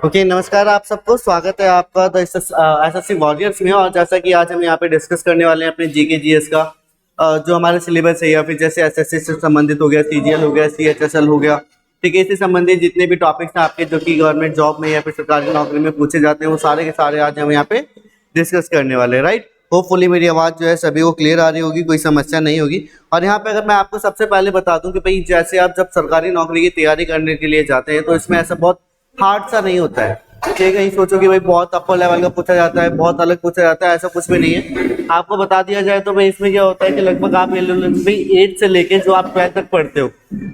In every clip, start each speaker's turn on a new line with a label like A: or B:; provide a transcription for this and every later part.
A: Okay नमस्कार आप सबको, स्वागत है आपका द एसएससी वॉरियर्स में। और जैसा कि आज हम यहाँ पे डिस्कस करने वाले हैं अपने जीके जीएस का जो हमारा सिलेबस है, या फिर जैसे एसएससी से संबंधित हो गया, सीजीएल हो गया, सीएचएसएल हो गया, ठीक है। इससे संबंधित जितने भी टॉपिक्स हैं आपके जो कि गवर्नमेंट जॉब में या फिर सरकारी नौकरी में पूछे जाते हैं, वो सारे के सारे आज हम यहाँ पे डिस्कस करने वाले हैं, राइट। होपफुली मेरी आवाज़ जो है सभी को क्लियर आ रही होगी, कोई समस्या नहीं होगी। और यहाँ पे अगर मैं आपको सबसे पहले बता दूं कि भाई जैसे आप जब सरकारी नौकरी की तैयारी करने के लिए जाते हैं तो इसमें ऐसा बहुत हार्ड सा नहीं होता है, ठीक है। कहीं सोचो कि भाई बहुत अपर लेवल का पूछा जाता है, बहुत अलग पूछा जाता है, ऐसा कुछ भी नहीं है। आपको बता दिया जाए तो भाई इसमें क्या होता है कि लगभग आप भाई 8 से लेके जो आप 12 तक पढ़ते हो,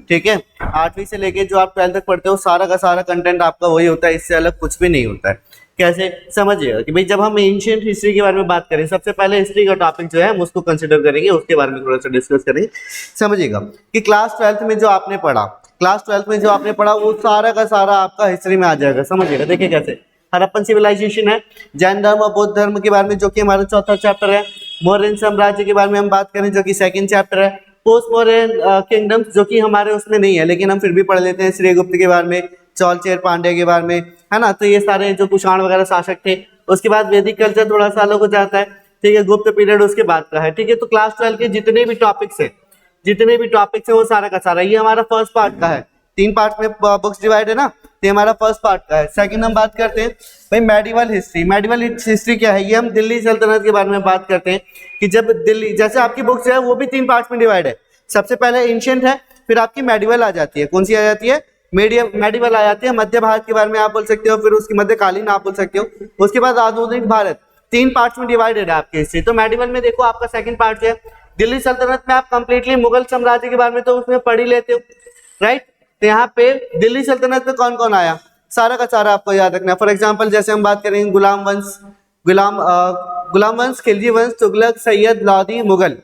A: ठीक है, 8वीं से लेके जो आप 12 तक पढ़ते हो, सारा का सारा कंटेंट आपका वही होता है, इससे अलग कुछ भी नहीं होता है। कैसे समझिएगा कि भाई जब हम एंशिएंट हिस्ट्री के बारे में बात करें, सबसे पहले हिस्ट्री का टॉपिक जो है हम उसको कंसिडर करेंगे, उसके बारे में थोड़ा सा डिस्कस करेंगे। समझिएगा कि क्लास 12th में जो आपने पढ़ा, वो सारा का सारा आपका हिस्ट्री में आ जाएगा। समझिएगा, देखिए कैसे हड़प्पन सिविलाइजेशन है, जैन धर्म और बौद्ध धर्म के बारे में जो कि हमारा चौथा चैप्टर है, मौर्यन साम्राज्य के बारे में हम बात करें जो कि सेकंड चैप्टर है, पोस्ट मौर्यन किंगडम्स जो कि हमारे उसमें नहीं है लेकिन हम फिर भी पढ़ लेते हैं, श्रीगुप्त के बारे में, चौलचेर पांड्या के बारे में, है ना। तो ये सारे जो कुषाण वगैरह शासक थे। उसके बाद वैदिक कल्चर थोड़ा सा अलग हो जाता है, ठीक है, गुप्त पीरियड उसके बाद का है, ठीक है। तो क्लास 12 के जितने भी टॉपिक्स है वो सारा का सारा ये हमारा फर्स्ट पार्ट का है। 3 पार्ट में बुक्स डिवाइड है ना, तो हमारा फर्स्ट पार्ट का है। सेकंड हम बात करते हैं भाई मेडिवल हिस्ट्री क्या है। ये हम दिल्ली सल्तनत के बारे में बात करते हैं कि जब दिल्ली, जैसे आपकी बुक्स है वो भी 3 पार्ट्स में डिवाइड है। सबसे पहले एंशिएंट है, फिर आपकी मेडिवल आ जाती है। कौन सी आ जाती है? मेडिवल आ जाती है। मध्य भारत के बारे में आप बोल सकते हो, फिर उसकी मध्यकालीन आप बोल सकते हो, उसके बाद आधुनिक भारत। 3 पार्ट्स में डिवाइडेड है आपकी हिस्ट्री। तो मेडिवल में देखो आपका सेकंड पार्ट है। दिल्ली सल्तनत में आप कंप्लीटली मुगल साम्राज्य के बारे में तो उसमें पढ़ ही लेते हो, राइट। तो यहाँ पे दिल्ली सल्तनत में कौन कौन आया, सारा का सारा आपको याद रखना है। फॉर एग्जांपल जैसे हम बात करेंगे गुलाम वंश, खिलजी वंश, तुगलक, सैयद, लोधी, मुगल,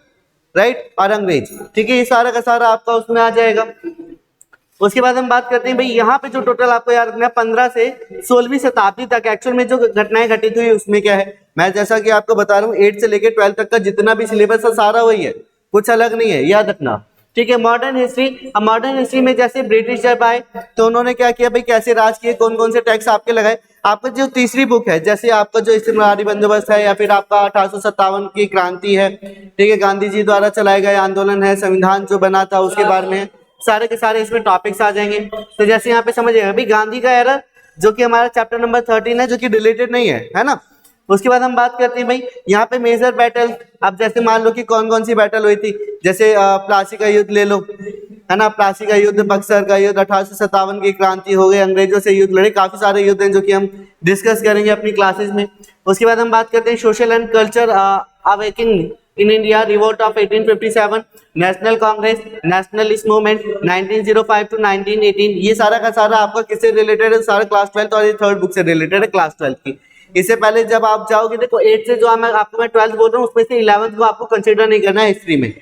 A: राइट, और अंग्रेज, ठीक है। ये सारा का सारा आपका उसमें आ जाएगा। उसके बाद हम बात करते हैं भाई यहाँ पे जो टोटल आपको याद रखना है 15 से 16वीं शताब्दी तक एक्चुअल में जो घटनाएं घटित हुई उसमें क्या है। मैं जैसा कि आपको बता रहा हूँ 8 से लेकर 12 तक का जितना भी सिलेबस है सारा वही है, कुछ अलग नहीं है, याद रखना, ठीक है। मॉडर्न हिस्ट्री में जैसे ब्रिटिश जब आए तो उन्होंने क्या किया भाई, कैसे राज किए, कौन कौन से टैक्स आपके लगाए। आपका जो तीसरी बुक है, जैसे आपका जो इस्तेमारी बंदोबस्त है, या फिर आपका 1857 की क्रांति है, ठीक है, गांधी जी द्वारा चलाए गए आंदोलन है, संविधान जो बना था उसके बारे में सारे के सारे इसमें टॉपिक्स आ जाएंगे। तो जैसे यहाँ पे समझिएगा भाई गांधी का एरा जो कि हमारा चैप्टर नंबर 13 है, जो कि डिलीटेड नहीं है ना। उसके बाद हम बात करते हैं भाई यहाँ पे मेजर बैटल। अब जैसे मान लो कि कौन कौन सी बैटल हुई थी, जैसे प्लासी का युद्ध ले लो, है ना, प्लासी का युद्ध, बक्सर का युद्ध, 1857 की क्रांति हो गई, अंग्रेजों से युद्ध लड़े, काफी सारे युद्ध हैं जो कि हम डिस्कस करेंगे अपनी क्लासेस में। उसके बाद हम बात करते हैं social and culture awakening in India, revolt of 1857, national congress, nationalist movement 1905 to 1918। ये सारा का सारा आपका किससे रिलेटेड है? सारा क्लास 12 और ये थर्ड बुक से रिलेटेड है क्लास 12 की। इससे पहले जब आप जाओगे देखो 8 से जो आपको मैं 12th बोल रहा हूँ उसमें से 11th को आपको कंसिडर नहीं करना है हिस्ट्री में।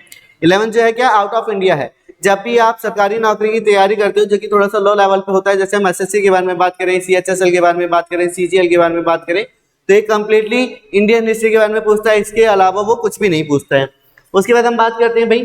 A: 11th जो है क्या, आउट ऑफ इंडिया है। जब भी आप सरकारी नौकरी की तैयारी करते हो जो कि थोड़ा सा लो लेवल पे होता है, जैसे हम एसएससी के बारे में बात करें, सीएचएसएल के बारे में बात करें, सीजीएल के बारे में बात करें, तो ये कंप्लीटली इंडियन हिस्ट्री के बारे में पूछता है, इसके अलावा वो कुछ भी नहीं पूछता है। उसके बाद हम बात करते हैं भाई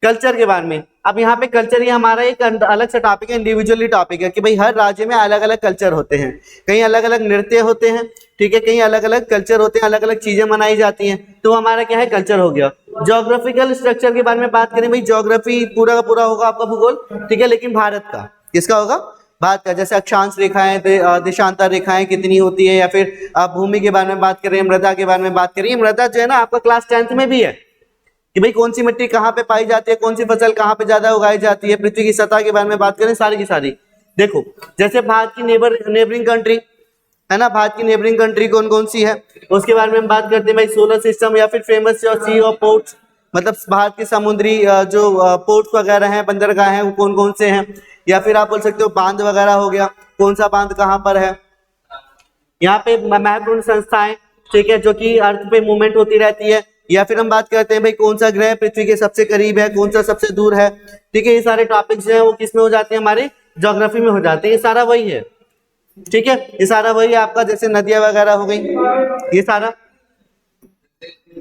A: कल्चर के बारे में। अब यहाँ पे कल्चर ये हमारा एक अलग सा टॉपिक है, इंडिविजुअली टॉपिक है कि भाई हर राज्य में अलग अलग कल्चर होते हैं, कहीं अलग अलग नृत्य होते हैं, ठीक है, कहीं अलग अलग कल्चर होते हैं, अलग अलग चीजें मनाई जाती हैं, तो हमारा क्या है, कल्चर हो गया। ज्योग्राफिकल स्ट्रक्चर के बारे में बात करें भाई, ज्योग्राफी पूरा का पूरा होगा आपका भूगोल, ठीक है, लेकिन भारत का किसका होगा, भारत का। जैसे अक्षांश रेखाएं, देशांतर रेखाएं कितनी होती है, या फिर आप भूमि के बारे में बात करें, मृदा के बारे में बात करें। मृदा जो है ना आपका क्लास 10th में भी है कि भाई कौन सी मिट्टी कहाँ पे पाई जाती है, कौन सी फसल कहाँ पे ज्यादा उगाई जाती है, पृथ्वी की सतह के बारे में बात करें, सारी की सारी। देखो जैसे भारत की नेबरिंग कंट्री है ना, भारत की नेबरिंग कंट्री कौन कौन सी है उसके बारे में हम बात करते हैं भाई। सोलर सिस्टम, या फिर फेमस सी और पोर्ट्स, मतलब भारत के समुद्री जो पोर्ट्स वगैरह हैं, बंदरगाह हैं, वो कौन कौन से हैं। या फिर आप बोल सकते हो बांध वगैरह हो गया, कौन सा बांध कहाँ पर है। यहाँ पे महत्वपूर्ण संस्थाएं, ठीक है, जो कि अर्थ पे मूवमेंट होती रहती है। या फिर हम बात करते हैं भाई कौन सा ग्रह पृथ्वी के सबसे करीब है, कौन सा सबसे दूर है, ठीक है। ये सारे टॉपिक्स जो है वो किस में हो जाते हैं, हमारे ज्योग्राफी में हो जाते हैं। ये सारा वही है, ठीक है, ये सारा वही है आपका, जैसे नदियां वगैरह हो गई, ये सारा।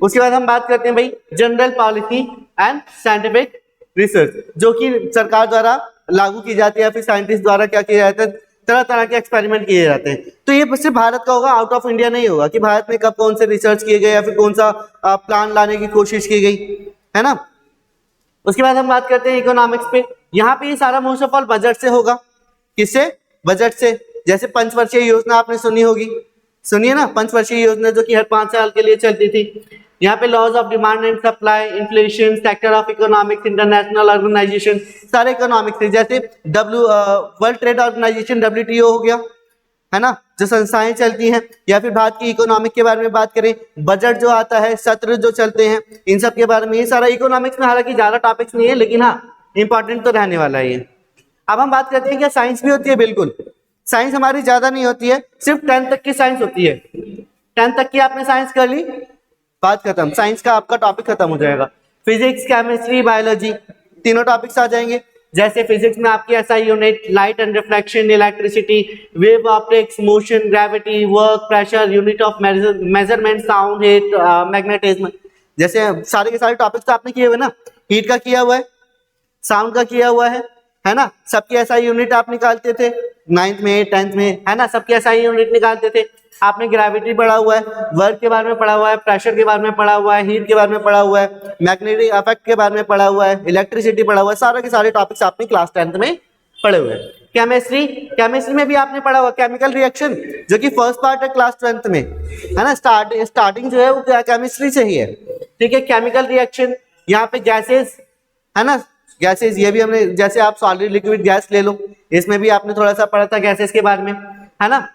A: उसके बाद हम बात करते हैं भाई general policy and scientific research, जो कि सरकार द्वारा लागू की जाती है, फिर साइंटिस्ट द्वारा क्या किया जाता है, तरह तरह के एक्सपेरिमेंट किए जाते हैं। तो ये सिर्फ भारत का होगा, आउट ऑफ इंडिया नहीं होगा कि भारत में कब कौन से रिसर्च किए गए या फिर कौन सा प्लान लाने की कोशिश की गई, है ना। उसके बाद हम बात करते हैं इकोनॉमिक्स पे। यहाँ पे ये सारा मोस्ट ऑफ ऑल बजट से होगा। किससे? बजट से। जैसे पंचवर्षीय योजना आपने सुनी होगी, सुनिए ना, पंचवर्षीय योजना जो कि हर 5 साल के लिए चलती थी। यहाँ पे laws of demand and supply, inflation, sector of economics, international organisation, सारे इकोनॉमिक्स। जैसे वर्ल्ड ट्रेड ऑर्गेनाइजेशन WTO हो गया, है ना, जो संस्थाएं चलती हैं। या फिर भारत की इकोनॉमिक के बारे में बात करें, बजट जो आता है, सत्र जो चलते हैं, इन सब के बारे में। ये सारा इकोनॉमिक्स में हालांकि ज्यादा टॉपिक्स नहीं है, लेकिन हाँ इंपॉर्टेंट तो रहने वाला है ये। अब हम बात करते हैं क्या साइंस भी होती है? बिल्कुल, साइंस हमारी ज्यादा नहीं होती है, सिर्फ 10th तक की साइंस होती है। 10th तक की आपने साइंस कर ली, बात खत्म, साइंस का आपका टॉपिक खत्म हो जाएगा। फिजिक्स, केमिस्ट्री, बायोलॉजी, तीनों टॉपिक्स आ जाएंगे। जैसे फिजिक्स में आपकी SI unit, light and reflection, electricity, wave optics, motion, gravity, work, pressure, unit of measurement, sound, heat, magnetism. जैसे सारे के सारे टॉपिक्स तो आपने किए हुए ना, हीट का किया हुआ है, साउंड का किया हुआ है ना, सबकी SI यूनिट आप निकालते थे 9th में 10th में, है ना, सबकी SI यूनिट निकालते थे। आपने ग्रेविटी पढ़ा हुआ है, वर्क के बारे में पढ़ा हुआ है, प्रेशर के बारे में पढ़ा हुआ है, हीट के बारे में पढ़ा हुआ है, मैग्नेटिक इफेक्ट के बारे में पढ़ा हुआ है, इलेक्ट्रिसिटी पढ़ा हुआ है। सारे के सारे टॉपिक्स आपने क्लास 10th में पढ़े हुए हैं। केमिस्ट्री, केमिस्ट्री में भी आपने पढ़ा हुआ केमिकल रिएक्शन, जो कि फर्स्ट पार्ट है क्लास 10th में, है ना। स्टार्टिंग जो है वो केमिस्ट्री से ही है, ठीक है। केमिकल रिएक्शन, यहाँ पे गैसेस, है ना, गैसेस, ये भी हमने, जैसे आप सॉलिड लिक्विड गैस ले लो, इसमें भी आपने थोड़ा सा पढ़ा था गैसेस के बारे में, है ना।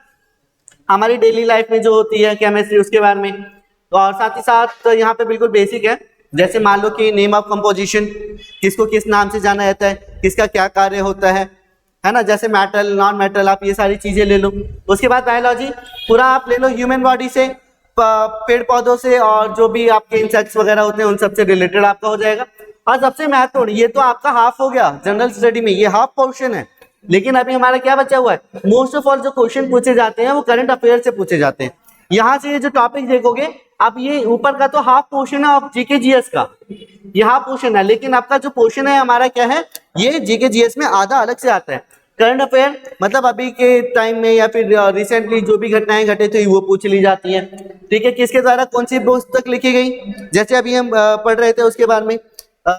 A: हमारी डेली लाइफ में जो होती है केमिस्ट्री, उसके बारे में। और साथ ही साथ तो यहाँ पे बिल्कुल बेसिक है, जैसे मान लो कि नेम ऑफ कंपोजिशन, किसको किस नाम से जाना जाता है, किसका क्या कार्य होता है ना। जैसे मेटल, नॉन मेटल, आप ये सारी चीजें ले लो। उसके बाद बायोलॉजी पूरा आप ले लो, ह्यूमन बॉडी से, पेड़ पौधों से, और जो भी आपके इंसेक्ट्स वगैरह होते हैं उन सबसे रिलेटेड आपका हो जाएगा। और सबसे महत्वपूर्ण, ये तो आपका हाफ हो गया जनरल स्टडी में, ये हाफ पोर्शन है। लेकिन अभी हमारा क्या बचा हुआ है? मोस्ट ऑफ ऑल जो क्वेश्चन पूछे जाते हैं वो करंट अफेयर से पूछे जाते हैं। यहाँ से ये जो टॉपिक देखोगे आप, ये ऊपर का तो हाफ पोर्शन है ऑफ जीके जीएस का, ये हाफ पोर्शन है। लेकिन आपका जो पोर्शन है हमारा क्या है, ये जीके जीएस में आधा अलग से आता है। करंट अफेयर मतलब अभी के टाइम में या फिर रिसेंटली जो भी घटनाएं घटे थे वो पूछ ली जाती हैं, ठीक है। किसके द्वारा कौन सी पुस्तक लिखी गई, जैसे अभी हम पढ़ रहे थे उसके बारे में,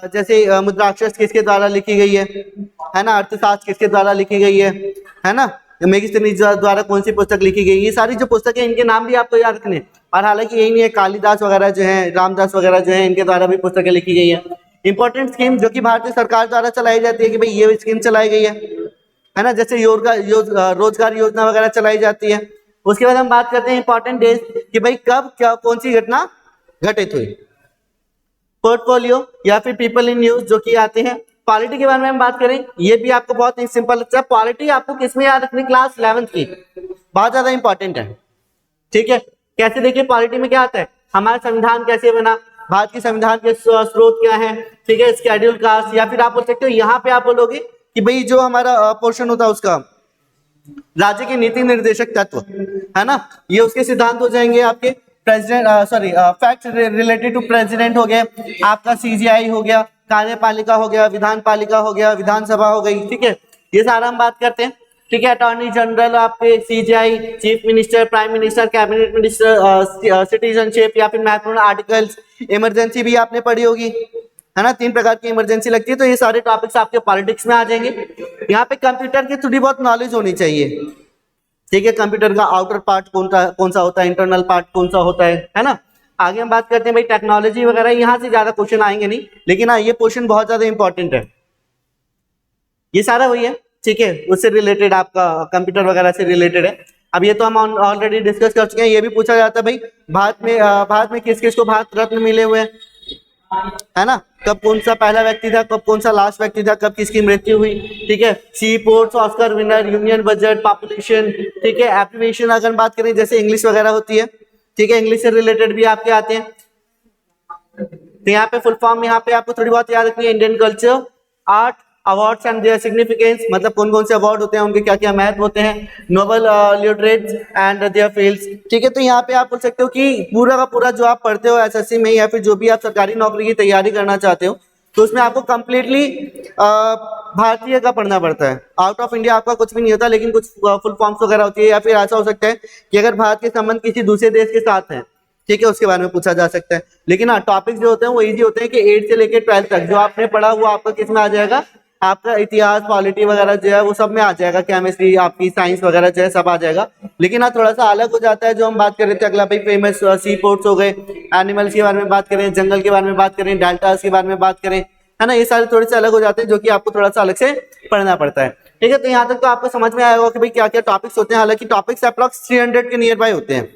A: जैसे मुद्राक्षर किसके द्वारा लिखी गई है ना, अर्थशास्त्र किसके द्वारा लिखी गई है ना, मेगिस्तीनीज द्वारा कौन सी पुस्तक लिखी गई। ये सारी जो पुस्तकें, इनके नाम भी आपको याद रखने। और हालांकि यही नहीं है, कालिदास वगैरह जो है, रामदास वगैरह जो है, इनके द्वारा भी पुस्तकें लिखी गई है। इंपॉर्टेंट स्कीम जो कि भारतीय सरकार द्वारा चलाई जाती है कि भाई ये स्कीम चलाई गई है ना, जैसे रोजगार योजना वगैरह चलाई जाती है। उसके बाद हम बात करते हैं इंपॉर्टेंट डेज कि भाई कब क्या कौन सी घटना घटित हुई। पोर्टफोलियो या फिर पीपल इन न्यूज जो कि आते हैं। पॉलिटी के बारे में हम बात करें, ये भी आपको बहुत ही सिंपल लगता है। पॉलिटी आपको किसमें याद रखनी, क्लास 11th की, बहुत ज्यादा इंपॉर्टेंट है, ठीक है। कैसे देखिए पॉलिटी में क्या आता है, हमारा संविधान कैसे बना, भारत के संविधान के स्रोत क्या है, ठीक है, शेड्यूल कास्ट। या फिर आप बोल सकते हो, यहाँ पे आप बोलोगे कि भाई जो हमारा पोर्शन होता है उसका राज्य के नीति निर्देशक तत्व, है ना, ये उसके सिद्धांत हो जाएंगे आपके। President fact related to president हो गया, आपका CGI हो गया, कार्यपालिका हो गया, विधान पालिका हो गया, विधानसभा हो गई, ठीक है। ये सारा हम बात करते हैं, ठीक है। अटॉर्नी जनरल आपके, CGI, chief minister, prime minister, cabinet minister, citizenship या फिर महत्वपूर्ण आर्टिकल्स। इमरजेंसी भी आपने पढ़ी होगी, है ना, 3 प्रकार की इमरजेंसी लगती है। तो ये सारे टॉपिक्स आपके पॉलिटिक्स में आ जाएंगे। यहाँ पे कंप्यूटर की थोड़ी बहुत नॉलेज होनी चाहिए, ठीक है। कंप्यूटर का आउटर पार्ट कौन सा होता है, इंटरनल पार्ट कौन सा होता है ना। आगे हम बात करते हैं भाई टेक्नोलॉजी वगैरह, यहाँ से ज्यादा क्वेश्चन आएंगे नहीं, लेकिन हाँ ये क्वेश्चन बहुत ज्यादा इंपॉर्टेंट है। ये सारा वही है, ठीक है, उससे रिलेटेड आपका कंप्यूटर वगैरह से रिलेटेड है। अब ये तो हम ऑलरेडी डिस्कस कर चुके हैं। ये भी पूछा जाता है भाई भारत में किस किस को भारत रत्न मिले हुए हैं, है ना, कब कौन सा पहला व्यक्ति था, कब कौन सा लास्ट व्यक्ति था, कब किसकी मृत्यु हुई, ठीक है। Sea ports, Oscar winner, union budget, population, ठीक है। एप्रीविएशन अगर बात करें जैसे इंग्लिश वगैरह होती है, ठीक है, इंग्लिश से रिलेटेड भी आपके आते हैं। तो यहाँ पे फुल फॉर्म यहाँ पे आपको थोड़ी बहुत याद रखनी है। Indian culture, art, awards and their significance, मतलब कौन कौन से अवार्ड होते हैं, उनके क्या क्या महत्व होते हैं। Nobel literates and there fields, ठीक है। तो यहाँ पे आप बोल सकते हो कि पूरा का पूरा जो आप पढ़ते हो SSC में या फिर जो भी आप सरकारी नौकरी की तैयारी करना चाहते हो, तो उसमें आपको कंप्लीटली भारतीय का पढ़ना पड़ता है। आउट ऑफ इंडिया आपका कुछ भी नहीं होता, लेकिन कुछ फुल फॉर्म्स वगैरह होती है, या फिर ऐसा हो सकता है कि अगर भारत के संबंध किसी दूसरे देश के साथ हैं, ठीक है, उसके बारे में पूछा जा सकता है। लेकिन हाँ, टॉपिक्स जो होते हैं वो इजी होते हैं कि 8 से लेकर 12 तक जो आपने पढ़ा वो आपका किस में आ जाएगा, आपका इतिहास, पॉलिटी वगैरह जो है वो सब में आ जाएगा, केमिस्ट्री, आपकी साइंस वगैरह जो है सब आ जाएगा। लेकिन हाँ, थोड़ा सा अलग हो जाता है, जो हम बात कर रहे थे अगला भाई, फेमस सी पोर्ट्स हो गए, एनिमल्स के बारे में बात करें, जंगल के बारे में बात करें, डेल्टास के बारे में बात करें, है ना, ये सारे थोड़े से अलग हो जाते हैं, जो कि आपको थोड़ा सा अलग से पढ़ना पड़ता है। ठीक है, तो यहाँ तक तो आपको समझ में आया होगा कि भाई क्या क्या टॉपिक्स होते हैं। हालांकि टॉपिक्स अप्रॉक्स 300 के नियर बाय होते हैं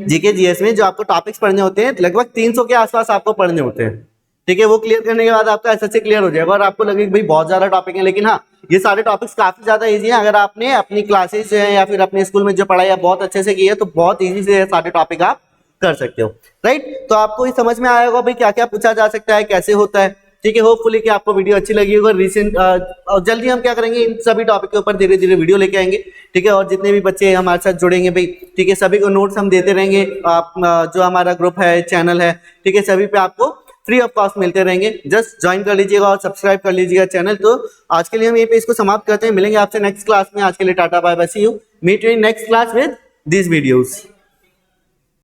A: जीके जीएस में, जो आपको टॉपिक्स पढ़ने होते हैं लगभग 300 के आसपास आपको पढ़ने होते हैं। ठीक है, वो क्लियर करने के बाद आपका एसएससी क्लियर हो जाएगा और आपको लगेगा भाई बहुत ज्यादा टॉपिक है, लेकिन हाँ, ये सारे टॉपिक्स काफी ज्यादा इजी हैं। अगर आपने अपनी क्लासेस जो है या फिर अपने स्कूल में जो पढ़ाई है बहुत अच्छे से की है, तो बहुत इजी से सारे टॉपिक आप कर सकते हो। राइट, तो आपको ये समझ में आया होगा भाई क्या क्या पूछा जा सकता है, कैसे होता है। ठीक है, होपफुली कि आपको वीडियो अच्छी लगी होगी। रिसेंट और जल्दी हम क्या करेंगे, इन सभी टॉपिक के ऊपर धीरे धीरे वीडियो लेके आएंगे। ठीक है, और जितने भी बच्चे हमारे साथ जुड़ेंगे भाई, ठीक है, सभी को नोट्स हम देते रहेंगे। आप जो हमारा ग्रुप है, चैनल है, ठीक है, सभी पे आपको फ्री ऑफ कॉस्ट मिलते रहेंगे। जस्ट ज्वाइन कर लीजिएगा और सब्सक्राइब कर लीजिएगा चैनल। तो आज के लिए हम यहीं पे इसको समाप्त करते हैं, मिलेंगे आपसे नेक्स्ट क्लास में। आज के लिए tata, bye bye, see you, meet you in next class with this videos.